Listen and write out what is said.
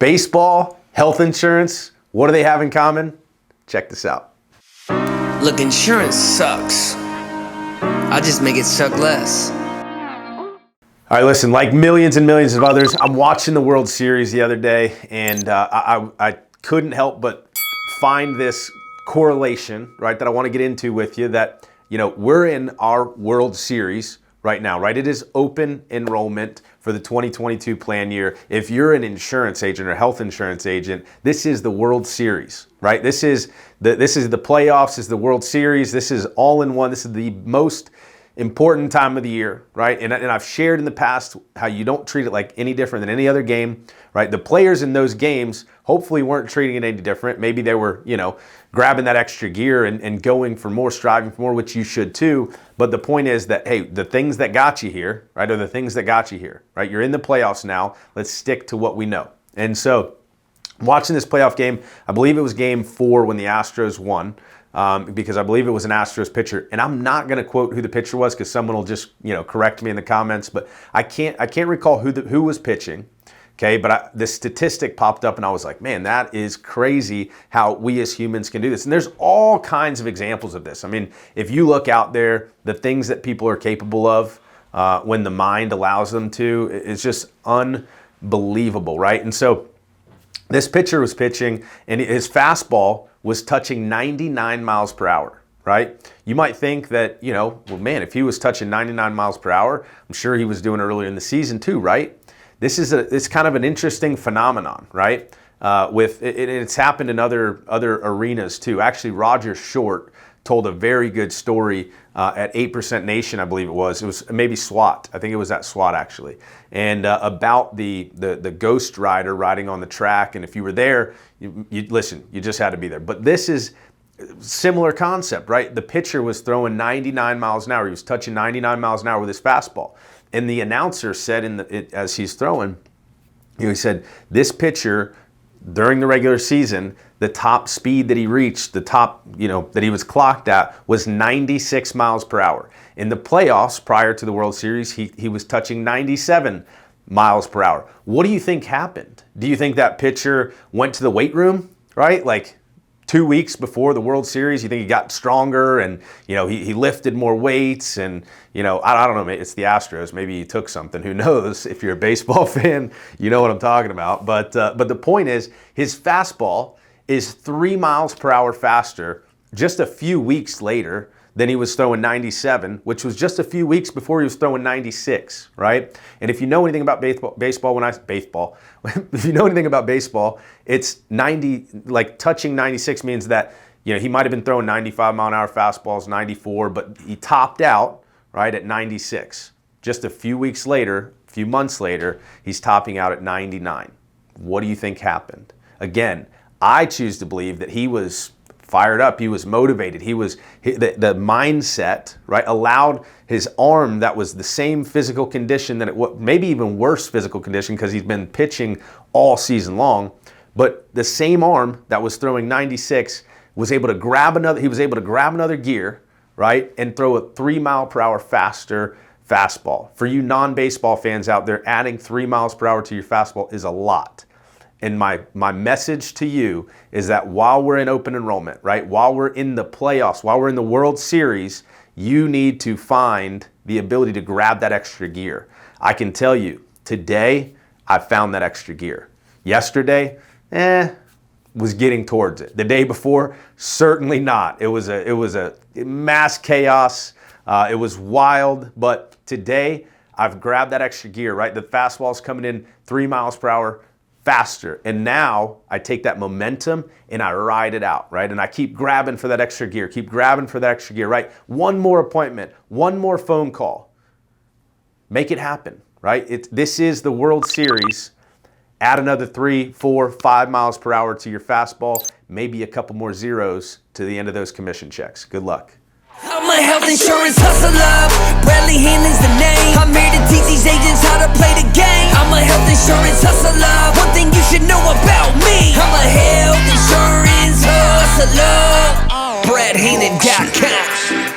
Baseball, health insurance, what do they have in common? Check this out. Look, insurance sucks. I just make it suck less. All right, listen, like millions and millions of others, I'm watching the World Series the other day, and I couldn't help but find this correlation, right, that I want to get into with you, that, you know, we're in our World Series right now, right? It is open enrollment for the 2022 plan year. If you're an insurance agent or health insurance agent, this is the World Series, right? This is the playoffs, this is the World Series. This is all in one. This is the most important time of the year, right? And I've shared in the past how you don't treat it like any different than any other game, right? The players in those games hopefully weren't treating it any different. Maybe they were, you know, grabbing that extra gear and going for more, striving for more, which you should too. But the point is that, hey, the things that got you here, right, are the things that got you here, right? You're in the playoffs now. Let's stick to what we know. And so watching this playoff game, I believe it was game 4 when the Astros won. Because I believe it was an Astros pitcher, and I'm not going to quote who the pitcher was because someone will just, you know, correct me in the comments. But I can't recall who was pitching. Okay, but the statistic popped up, and I was like, man, that is crazy how we as humans can do this. And there's all kinds of examples of this. I mean, if you look out there, the things that people are capable of when the mind allows them to, it's just unbelievable, right? And so this pitcher was pitching, and his fastball was touching 99 miles per hour, right? You might think that, you know, well, man, if he was touching 99 miles per hour, I'm sure he was doing it earlier in the season too, right? It's kind of an interesting phenomenon, right? It's happened in other arenas too. Actually, Roger Short told a very good story at 8% Nation, I believe it was. It was maybe SWAT. I think it was at SWAT actually. And about the ghost rider riding on the track. And if you were there, you listen, you just had to be there. But this is similar concept, right? The pitcher was throwing 99 miles an hour. He was touching 99 miles an hour with his fastball. And the announcer said as he's throwing, he said, this pitcher during the regular season, the top speed that he reached, the top, you know, that he was clocked at was 96 miles per hour. In the playoffs prior to the World Series, he was touching 97 miles per hour. What do you think happened? Do you think that pitcher went to the weight room, right? Like 2 weeks before the World Series, you think he got stronger and, you know, he lifted more weights and, you know, I don't know, it's the Astros. Maybe he took something. Who knows? If you're a baseball fan, you know what I'm talking about. But the point is, his fastball is 3 miles per hour faster just a few weeks later than he was throwing 97, which was just a few weeks before he was throwing 96, right? And if you know anything about baseball, if you know anything about baseball, it's 90, like touching 96 means that, you know, he might have been throwing 95 mile an hour fastballs, 94, but he topped out, right, at 96. Just a few weeks later, a few months later, he's topping out at 99. What do you think happened? Again, I choose to believe that he was fired up, he was motivated, the mindset, right, allowed his arm that was the same physical condition that it was, maybe even worse physical condition because he's been pitching all season long, but the same arm that was throwing 96 was able to grab another gear, right, and throw a 3 mile per hour faster fastball. For you non-baseball fans out there, adding 3 miles per hour to your fastball is a lot. And my message to you is that while we're in open enrollment, right, while we're in the playoffs, while we're in the World Series, you need to find the ability to grab that extra gear. I can tell you, today, I found that extra gear. Yesterday, was getting towards it. The day before, certainly not. It was a mass chaos. It was wild, but today, I've grabbed that extra gear, right? The fastball's coming in 3 miles per hour faster. And now I take that momentum and I ride it out, right? And I keep grabbing for that extra gear, right? One more appointment, one more phone call. Make it happen, right? This is the World Series. Add another 3, 4, 5 miles per hour to your fastball, maybe a couple more zeros to the end of those commission checks. Good luck. I'm a health insurance hustler, Bradley Hannon's the name. I'm here to teach these agents how to play the game. I'm a health insurance hustler, one thing you should know about me. I'm a health insurance hustler, BradHannon.com.